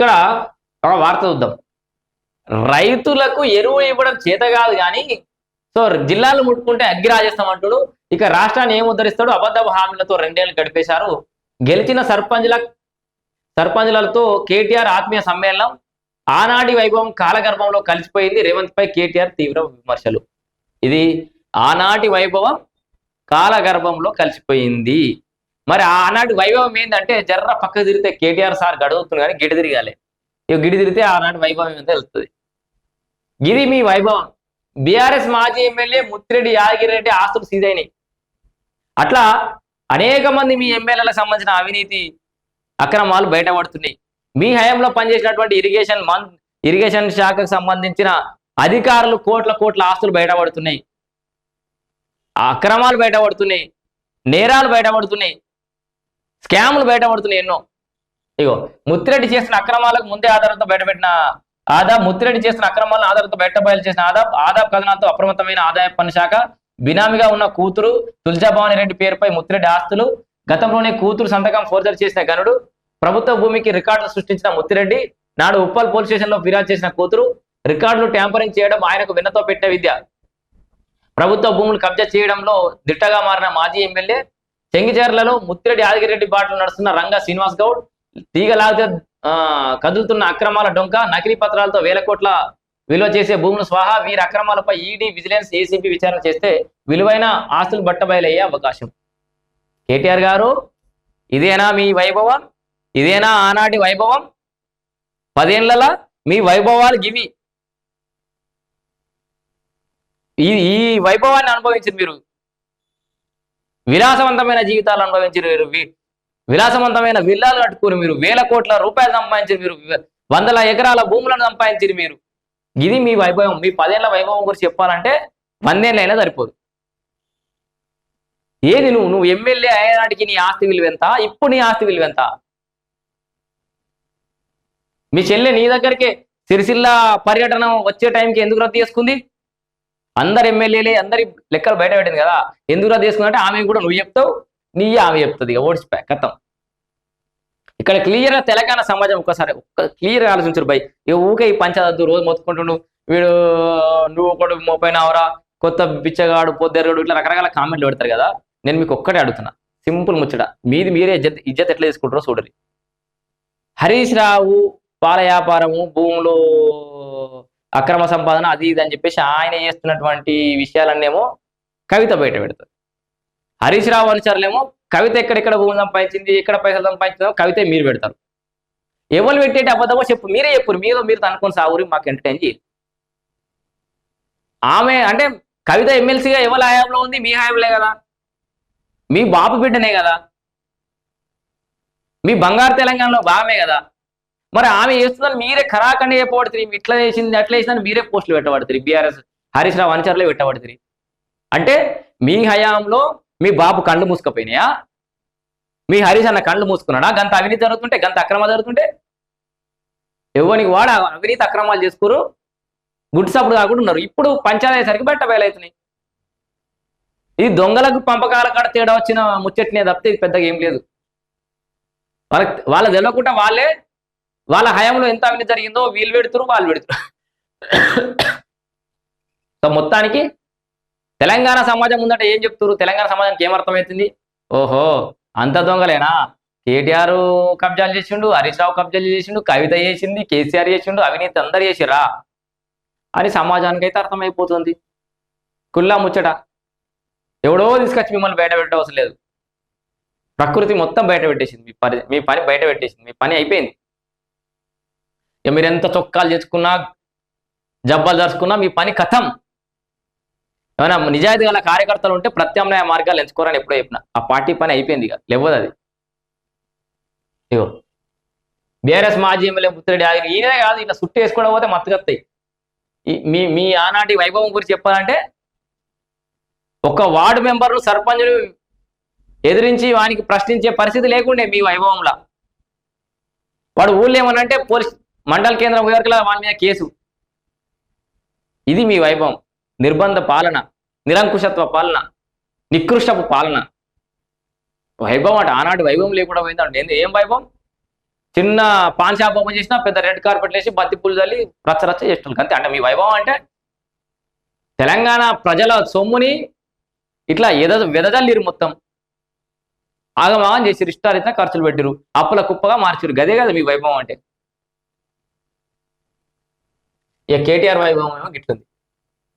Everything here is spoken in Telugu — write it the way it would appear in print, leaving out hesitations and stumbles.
ఇక్కడ ఒక వార్త చూద్దాం. రైతులకు ఎరువు ఇవ్వడం చేత కాదు కానీ సో జిల్లాలు ముట్టుకుంటే అగ్గి రాజేస్తాం అంటాడు. ఇక రాష్ట్రాన్ని ఏం ఉద్ధరిస్తాడు? అబద్ధ హామీలతో 2 ఏళ్లు గడిపేశారు. గెలిచిన సర్పంచ్లతో కేటీఆర్ ఆత్మీయ సమ్మేళనం. ఆనాటి వైభవం కాలగర్భంలో కలిసిపోయింది. రేవంత్ పై కేటీఆర్ తీవ్ర విమర్శలు. ఇది ఆనాటి వైభవం కాలగర్భంలో కలిసిపోయింది. మరి ఆనాటి వైభవం ఏంటంటే జర్ర పక్క తిరిగితే కేటీఆర్ సార్ గడుగుతుంది కానీ గిడి తిరగాలి. ఇక గిడి తిరిగితే ఆనాటి వైభవం ఏంటో తెలుస్తుంది. ఇది మీ వైభవం. బీఆర్ఎస్ మాజీ ఎమ్మెల్యే ముత్తిరెడ్డి యాదగిరెడ్డి ఆస్తులు సీజైనాయి. అట్లా అనేక మంది మీ ఎమ్మెల్యేలకు సంబంధించిన అవినీతి అక్రమాలు బయటపడుతున్నాయి. మీ హయాంలో పనిచేసినటువంటి ఇరిగేషన్ శాఖకు సంబంధించిన అధికారులు కోట్ల ఆస్తులు బయటపడుతున్నాయి. అక్రమాలు బయటపడుతున్నాయి, నేరాలు బయటపడుతున్నాయి, స్కాములు బయటపడుతున్నాయి ఎన్నో. ఇగో ముత్తిరెడ్డి చేసిన అక్రమాలకు ముందే ఆధారంతో బయటపెట్టిన ముత్తిరెడ్డి చేసిన అక్రమాలను ఆధారంతో బయటబయలు చేసిన ఆదాబ్ కథనాలతో అప్రమత్తమైన ఆదాయ పన్ను శాఖ. బినామీగా ఉన్న కూతురు తులజాభవాని రెడ్డి పేరుపై ముత్తిరెడ్డి ఆస్తులు. గతంలోనే కూతురు సంతకం ఫోర్జరీ చేసిన గనుడు. ప్రభుత్వ భూమికి రికార్డులు సృష్టించిన ముత్తిరెడ్డి నాడు ఉప్పల్ పోలీస్ స్టేషన్ లో ఫిర్యాదు చేసిన కూతురు. రికార్డులు ట్యాంపరింగ్ చేయడం ఆయనకు వెన్నతో పెట్టే విద్య. ప్రభుత్వ భూములు కబ్జా చేయడంలో దిట్టగా మారిన మాజీ ఎమ్మెల్యే. చెంగిచెర్లలో ముత్తిరెడ్డి యాదగిరెడ్డి బాటలు నడుస్తున్న రంగా శ్రీనివాస్ గౌడ్. తీగలాగితే కదులుతున్న అక్రమాల డొంక. నకిలీ పత్రాలతో 1000 కోట్ల విలువ చేసే భూములు స్వాహా. వీరి అక్రమాలపై ఈడీ, విజిలెన్స్, ఏసీబీ విచారణ చేస్తే విలువైన ఆస్తులు బట్టబయలయ్యే అవకాశం. కేటీఆర్ గారు, ఇదేనా మీ వైభవం? ఇదేనా ఆనాటి వైభవం? 10 ఏళ్ల మీ వైభవాలు గివి. ఈ వైభవాన్ని అనుభవించారు మీరు. విలాసవంతమైన జీవితాలు అనుభవించారు మీరు. విలాసవంతమైన విల్లాలు కట్టుకుని మీరు 1000 కోట్ల రూపాయలు సంపాదించారు మీరు. 100 ఎకరాల భూములను సంపాదించారు మీరు. ఇది మీ వైభవం. మీ 10 ఏళ్ల వైభవం గురించి చెప్పాలంటే 100 ఏళ్ళైనా సరిపోదు. ఏది నువ్వు ఎమ్మెల్యే అయ్యేనాటికి నీ ఆస్తి విలువ ఎంత? ఇప్పుడు నీ ఆస్తి విలువ ఎంత? మీ చెల్లె నీ దగ్గరికి సిరిసిల్ల పర్యటన వచ్చే టైంకి ఎందుకు రద్దు చేసుకుంది? అందరు ఎమ్మెల్యేలే అందరి లెక్కలు బయట పెట్టింది కదా. ఎందుకు రద్దు చేసుకుందంటే ఆమె కూడా నువ్వు చెప్తావు, ఆమె చెప్తుంది. ఇక ఓడిచిపోయా కథం. ఇక్కడ క్లియర్గా తెలంగాణ సమాజం ఒక్కసారి క్లియర్గా ఆలోచించరు బై. ఇక ఊకే ఈ పంచాయతీ రోజు మొత్తుకుంటుండు వీడు, నువ్వు ఒకటి మోపైనవరా, కొత్త బిచ్చగాడు, పొద్దెరగాడు, ఇట్లా రకరకాల కామెంట్లు పెడతారు కదా. నేను మీకు ఒక్కటే అడుగుతున్నా, సింపుల్ ముచ్చట. మీరే ఇజ్జత్ ఎట్లా తీసుకుంటారో చూడరు. హరీష్ రావు పాల వ్యాపారము, భూములు అక్రమ సంపాదన, అది ఇది అని చెప్పేసి ఆయన చేస్తున్నటువంటి విషయాలన్నేమో కవిత బయట పెడతారు. హరీష్ రావు అనుచరులేమో కవిత ఎక్కడెక్కడ భూమి సంపాదించింది, ఎక్కడ పైసలు సంపాదించిందో కవిత మీరు పెడతారు. ఎవరు పెట్టేటి అబద్ధమో చెప్పు, మీరే చెప్పు. మీరు అనుకుని సాగురి మాకు ఎంటర్టైన్ చేయాలి. ఆమె అంటే కవిత ఎమ్మెల్సీగా ఎవరి హయాంలో ఉంది? మీ హయాంలే కదా, మీ బాపు బిడ్డనే కదా, మీ బంగారు తెలంగాణలో భాగమే కదా. మరి ఆమె చేస్తుందని మీరే ఖరాఖండి చెప్పబడుతుంది. ఇట్లా చేసింది అట్లా చేసిందని మీరే పోస్టులు పెట్టబడుతుంది. బీఆర్ఎస్ హరీష్ రావు అనుచరులే పెట్టబడుతుంది. అంటే మీ హయాంలో మీ బాబు కళ్ళు మూసుకపోయినాయా? మీ హరీష్ అన్న కళ్ళు మూసుకున్నాడా? గంత అవినీతి జరుగుతుంటే, గంత అక్రమాలు జరుగుతుంటే ఎవరికి వాడు అవినీతి అక్రమాలు చేసుకోరు, గుడ్డు సప్పుడు కాకుండా ఉన్నారు. ఇప్పుడు పంచాయతీ సరికి బట్ట బయలవుతున్నాయి. ఇది దొంగలకు పంపకాల కాడ తేడా వచ్చిన ముచ్చట్నే తప్పితే ఇది పెద్దగా ఏం లేదు. వాళ్ళ తెలియకుండా వాళ్ళ హయాంలో ఎంత అవినీతి జరిగిందో వీళ్ళు పెడుతురు, వాళ్ళు పెడుతురు. సో మొత్తానికి తెలంగాణ సమాజం ముందట ఏం చెప్తున్నారు? తెలంగాణ సమాజానికి ఏమర్థమవుతుంది? ఓహో అంత దొంగలేనా? కేటీఆర్ కబ్జాలు చేసిండు, హరీష్ రావు కబ్జాలు చేసిండు, కవిత చేసింది, కేసీఆర్ చేసిండు, అవినీతి అందరు చేసిరా అని సమాజానికి అయితే అర్థమైపోతుంది. కుల్లా ముచ్చట. ఎవడో తీసుకొచ్చి మిమ్మల్ని బయట పెట్టే అవసరం లేదు. ప్రకృతి మొత్తం బయట పెట్టేసింది. మీ పని బయట పెట్టేసింది. మీ పని అయిపోయింది. ఇక మీరు ఎంత చొక్కాలు తెచ్చుకున్నా, జబ్బాలు దరుచుకున్నా మీ పని కథం. ఏమైనా నిజాయితీ గల కార్యకర్తలు ఉంటే ప్రత్యామ్నాయ మార్గాలు ఎంచుకోరని ఎప్పుడో చెప్పిన. ఆ పార్టీ పని అయిపోయింది. ఇక లేవదు అది. ఇగో బీఆర్ఎస్ మాజీ ఎమ్మెల్యే ముత్తిరెడ్డి యాదగిరి ఈయనే కాదు, ఇట్లా సుట్టు వేసుకోవడం పోతే మత్తుకొస్తాయి. మీ ఆనాటి వైభవం గురించి చెప్పాలంటే ఒక వార్డు మెంబర్లు సర్పంచులు ఎదిరించి వానికి ప్రశ్నించే పరిస్థితి లేకుండే మీ వైభవంలా. వాడు ఊళ్ళో ఏమనంటే పోలీస్ మండల కేంద్రం వరకు వాళ్ళ మీద కేసు. ఇది మీ వైభవం. నిర్బంధ పాలన, నిరంకుశత్వ పాలన, నికృష్టపు పాలన. వైభవం అంటే ఆనాటి వైభవం లేకుండా పోయిందంటే ఏం వైభవం? చిన్న పాన్ షాప్ ఓపెన్ చేసినా పెద్ద రెడ్ కార్పెట్ వేసి బంతి పూలు చల్లి రచ్చ చేస్తున్నారు అంతే. అంటే మీ వైభవం అంటే తెలంగాణ ప్రజల సొమ్ముని ఇట్లా వెదజల్లిరు మొత్తం, ఆగమాగం చేసిరు, ఇష్టారీత ఖర్చులు పెట్టిరు, అప్పుల కుప్పగా మార్చిరు. గదే కదా మీ వైభవం అంటే. ఇక కేటీఆర్ వైభవం ఏమో గిట్లుంది.